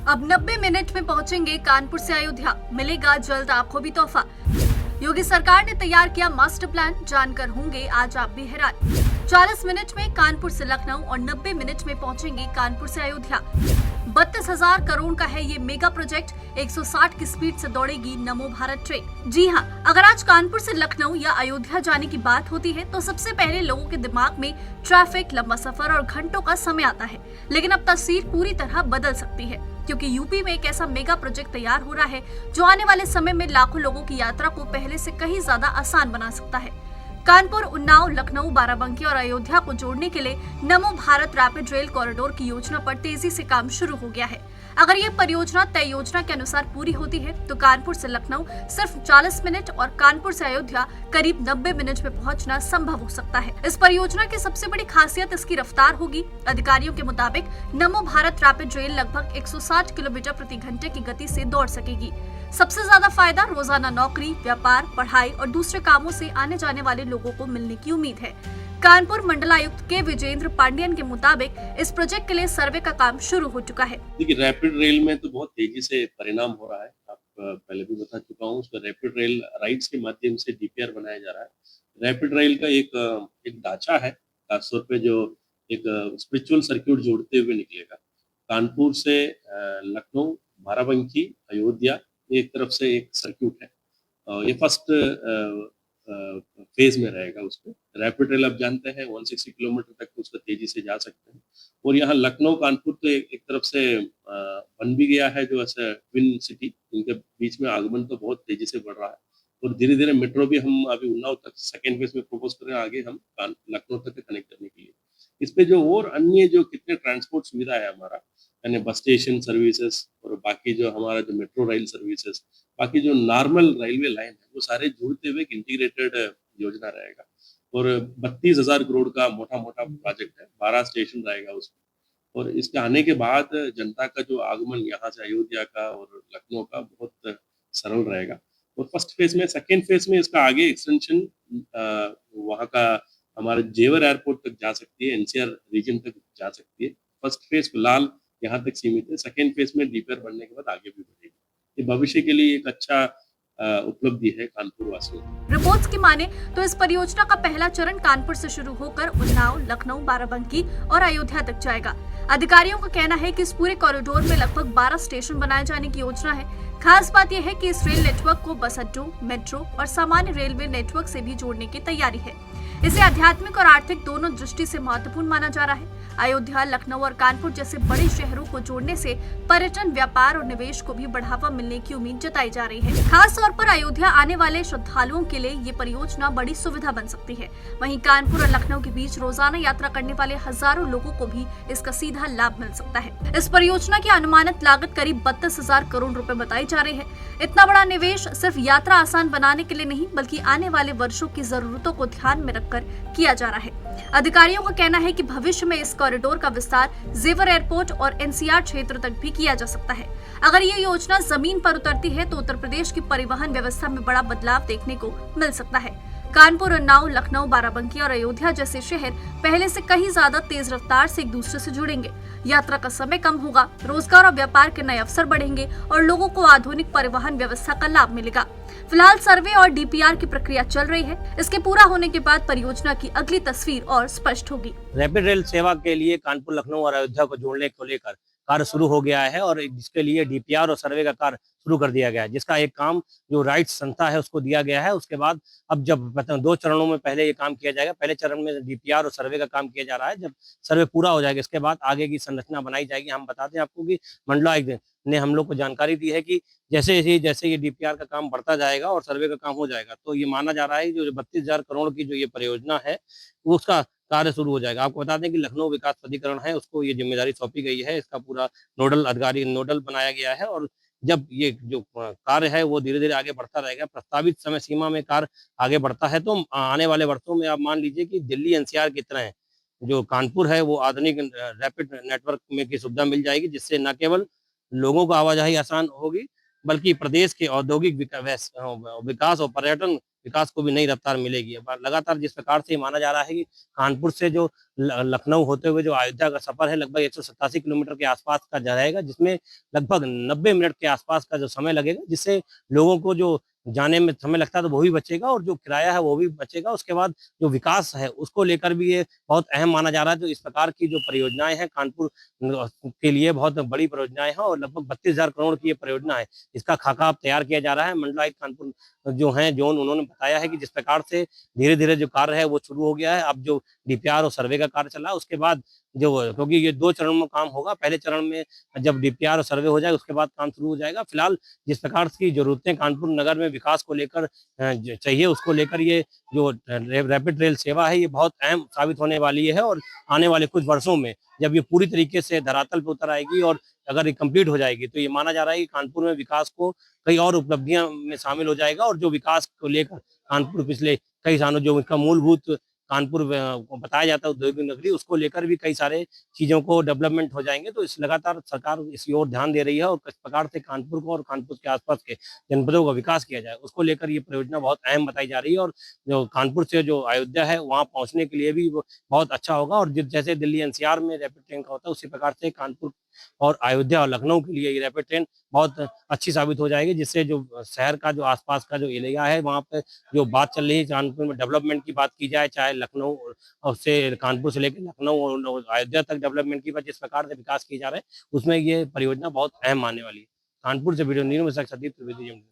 अब 90 मिनट में पहुंचेंगे कानपुर से अयोध्या, मिलेगा जल्द आपको भी तोहफा। योगी सरकार ने तैयार किया मास्टर प्लान, जानकर होंगे आज आप भी हैरान। 40 मिनट में कानपुर से लखनऊ और 90 मिनट में पहुंचेंगे कानपुर से अयोध्या। 32,000 करोड़ का है ये मेगा प्रोजेक्ट। 160 की स्पीड से दौड़ेगी नमो भारत ट्रेन। जी हाँ, अगर आज कानपुर से लखनऊ या अयोध्या जाने की बात होती है तो सबसे पहले लोगों के दिमाग में ट्रैफिक, लंबा सफर और घंटों का समय आता है। लेकिन अब तस्वीर पूरी तरह बदल सकती है, क्योंकि यूपी में एक ऐसा मेगा प्रोजेक्ट तैयार हो रहा है जो आने वाले समय में लाखों लोगों की यात्रा को पहले से कहीं ज्यादा आसान बना सकता है। कानपुर, उन्नाव, लखनऊ, बाराबंकी और अयोध्या को जोड़ने के लिए नमो भारत रैपिड रेल कॉरिडोर की योजना पर तेजी से काम शुरू हो गया है। अगर ये परियोजना तय योजना के अनुसार पूरी होती है तो कानपुर से लखनऊ सिर्फ 40 मिनट और कानपुर से अयोध्या करीब 90 मिनट में पहुंचना संभव हो सकता है। इस परियोजना की सबसे बड़ी खासियत इसकी रफ्तार होगी। अधिकारियों के मुताबिक नमो भारत रैपिड रेल लगभग 160 किलोमीटर प्रति घंटे की गति से दौड़ सकेगी। सबसे ज्यादा फायदा रोजाना नौकरी, व्यापार, पढ़ाई और दूसरे कामों से आने जाने वाले लोगों को मिलने की उम्मीद है। कानपुर मंडलायुक्त के विजेंद्र पांडियन के मुताबिक इस प्रोजेक्ट के लिए सर्वे का काम शुरू हो चुका है। देखिए, रैपिड रेल में तो बहुत तेजी से परिणाम हो रहा है। आप पहले भी बता चुका हूँ, उसका रैपिड रेल राइट्स के माध्यम से डीपीआर बनाया जा रहा है। रैपिड रेल का एक ढांचा है, खासतौर पे जो एक स्पिरिचुअल सर्क्यूट जोड़ते हुए निकलेगा। कानपुर से लखनऊ, बाराबंकी, अयोध्या, एक तरफ से एक सर्क्यूट है। ये फर्स्ट फेज में रहेगा। उसमें रैपिड रेल आप जानते हैं 160 किलोमीटर तक उसका तेजी से जा सकते हैं। और यहाँ लखनऊ कानपुर तो एक तरफ से बन भी गया है, जो ऐसा ट्विन सिटी, इनके बीच में आगमन तो बहुत तेजी से बढ़ रहा है। और धीरे धीरे मेट्रो भी हम अभी उन्नाव तक सेकेंड फेज में प्रपोज कर रहे हैं, आगे हम लखनऊ तक कनेक्ट करने के लिए। इस पे जो और अन्य जो कितने ट्रांसपोर्ट सुविधा है हमारा, यानी बस स्टेशन सर्विसेज और बाकी जो हमारा जो मेट्रो रेल सर्विसेज, बाकी जो नॉर्मल रेलवे लाइन है, वो सारे जुड़ते हुए एक इंटीग्रेटेड योजना रहेगा। और 32,000 करोड़ का मोटा प्रोजेक्ट है, 12 स्टेशन रहेगा उसमें। और इसके आने के बाद जनता का जो आगमन यहाँ से अयोध्या का और लखनऊ का बहुत सरल रहेगा। और फर्स्ट फेज में, सेकेंड फेज में इसका आगे एक्सटेंशन वहाँ का हमारे जेवर एयरपोर्ट तक जा सकती है, एनसीआर रीजन तक जा सकती है। फर्स्ट फेज फिलहाल यहाँ तक सीमित है, सेकेंड फेज में डीपीआर बनने के बाद आगे भी बढ़ेगी। ये भविष्य के लिए एक अच्छा उपलब्धि है कानपुर वासियों को। रिपोर्ट्स की माने तो इस परियोजना का पहला चरण कानपुर से शुरू होकर उन्नाव, लखनऊ, बाराबंकी और अयोध्या तक जाएगा। अधिकारियों का कहना है कि इस पूरे कॉरिडोर में लगभग 12 स्टेशन बनाए जाने की योजना है। खास बात यह है कि इस रेल नेटवर्क को बस अड्डों, मेट्रो और सामान्य रेलवे नेटवर्क से भी जोड़ने की तैयारी है। इसे आध्यात्मिक और आर्थिक दोनों दृष्टि से महत्वपूर्ण माना जा रहा है। अयोध्या, लखनऊ और कानपुर जैसे बड़े शहरों को जोड़ने से पर्यटन, व्यापार और निवेश को भी बढ़ावा मिलने की उम्मीद जताई जा रही है। खास तौर पर अयोध्या आने वाले श्रद्धालुओं के लिए ये परियोजना बड़ी सुविधा बन सकती है। वहीं कानपुर और लखनऊ के बीच रोजाना यात्रा करने वाले हजारों लोगों को भी इसका सीधा लाभ मिल सकता है। इस परियोजना की अनुमानित लागत करीब 32,000 करोड़ रुपए बताई जा रही है। इतना बड़ा निवेश सिर्फ यात्रा आसान बनाने के लिए नहीं, बल्कि आने वाले वर्षों की जरूरतों को ध्यान में रखकर किया जा रहा है। अधिकारियों का कहना है कि भविष्य में इस कॉरिडोर का विस्तार जेवर एयरपोर्ट और एनसीआर क्षेत्र तक भी किया जा सकता है। अगर ये योजना जमीन पर उतरती है तो उत्तर प्रदेश की परिवहन व्यवस्था में बड़ा बदलाव देखने को मिल सकता है। कानपुर, उन्नाव, लखनऊ, बाराबंकी और अयोध्या जैसे शहर पहले से कहीं ज्यादा तेज रफ्तार से एक दूसरे से जुड़ेंगे। यात्रा का समय कम होगा, रोजगार और व्यापार के नए अवसर बढ़ेंगे और लोगों को आधुनिक परिवहन व्यवस्था का लाभ मिलेगा। फिलहाल सर्वे और डीपीआर की प्रक्रिया चल रही है। इसके पूरा होने के बाद परियोजना की अगली तस्वीर और स्पष्ट होगी। रैपिड रेल सेवा के लिए कानपुर, लखनऊ और अयोध्या को जोड़ने को लेकर कार्य शुरू हो गया है और जिसके लिए डीपीआर और सर्वे का कार्य शुरू कर दिया गया है, जिसका एक काम जो राइट्स संस्था है उसको दिया गया है। उसके बाद अब जब 2 चरणों में पहले ये काम किया जाएगा। पहले चरण में डीपीआर और सर्वे का काम किया जा रहा है। जब सर्वे पूरा हो जाएगा इसके बाद आगे की संरचना बनाई जाएगी। हम बताते हैं आपको कि मंडलायुक्त ने हम लोग को जानकारी दी है कि जैसे ये डीपीआर का काम बढ़ता जाएगा और सर्वे का काम हो जाएगा, तो ये माना जा रहा है जो 32,000 करोड़ की जो ये परियोजना है उसका कार्य शुरू हो जाएगा। आपको बता दें कि लखनऊ विकास प्राधिकरण है, उसको ये जिम्मेदारी सौंपी गई है। इसका पूरा नोडल बनाया गया है और जब ये जो कार्य है वो धीरे-धीरे आगे बढ़ता रहेगा, प्रस्तावित समय सीमा में कार्य आगे बढ़ता है, तो आने वाले वर्षों में आप मान लीजिए कि दिल्ली एनसीआर की तरह जो कानपुर है वो आधुनिक रैपिड नेटवर्क में की सुविधा मिल जाएगी, जिससे न केवल लोगों को आवाजाही आसान होगी, बल्कि प्रदेश के औद्योगिक विकास और पर्यटन विकास को भी नई रफ्तार मिलेगी। अब लगातार जिस प्रकार से माना जा रहा है कि कानपुर से जो लखनऊ होते हुए जो अयोध्या का सफर है लगभग 187 किलोमीटर के आसपास का रहेगा, जिसमें लगभग 90 मिनट के आसपास का जो समय लगेगा, जिससे लोगों को जो जाने में समय लगता है तो वो भी बचेगा और जो किराया है वो भी बचेगा। उसके बाद जो विकास है उसको लेकर भी ये बहुत अहम माना जा रहा है। तो इस प्रकार की जो परियोजनाएं हैं कानपुर के लिए बहुत बड़ी परियोजनाएं हैं और लगभग 32,000 करोड़ की ये परियोजना है। इसका खाका अब तैयार किया जा रहा है। मंडलायुक्त कानपुर जो हैं जोन, उन्होंने बताया है कि जिस प्रकार से धीरे-धीरे जो कार्य है वो शुरू हो गया है। अब जो डीपीआर और सर्वे का कार्य चल रहा है उसके बाद जो, क्योंकि ये 2 चरणों में काम होगा। पहले चरण में जब डीपीआर और सर्वे हो जाए उसके बाद काम शुरू हो जाएगा। फिलहाल जिस प्रकार की ज़रूरतें कानपुर नगर में विकास को लेकर चाहिए, उसको लेकर ये जो रैपिड रेल सेवा है ये बहुत अहम साबित होने वाली है और आने वाले कुछ वर्षों में जब ये पूरी तरीके से धरातल पर उतर आएगी और अगर ये कंप्लीट हो जाएगी तो ये माना जा रहा है कि कानपुर में विकास को कई और उपलब्धियां में शामिल हो जाएगा और जो विकास को लेकर कानपुर पिछले कई सालों जो इसका मूलभूत कानपुर को बताया जाता है औद्योगिक नगरी, उसको लेकर भी कई सारे चीजों को डेवलपमेंट हो जाएंगे। तो इस लगातार सरकार इस ओर ध्यान दे रही है और किस प्रकार से कानपुर को और कानपुर के आसपास के जनपदों का विकास किया जाए उसको लेकर ये परियोजना बहुत अहम बताई जा रही है। और जो कानपुर से जो अयोध्या है वहाँ पहुँचने के लिए भी वो बहुत अच्छा होगा और जैसे दिल्ली एनसीआर में रैपिड ट्रेन का होता है उसी प्रकार से कानपुर और अयोध्या और लखनऊ के लिए ये रैपिड ट्रेन बहुत अच्छी साबित हो जाएगी, जिससे जो शहर का जो आसपास का जो एरिया है वहाँ पे जो बात चल रही है कानपुर में डेवलपमेंट की बात की जाए, चाहे लखनऊ और से कानपुर से लेकर लखनऊ और अयोध्या तक डेवलपमेंट की बात जिस प्रकार से विकास किए जा रहे हैं उसमें ये परियोजना बहुत अहम आने वाली है। कानपुर से वीडियो न्यूज़ में सदीप त्रिवेदी।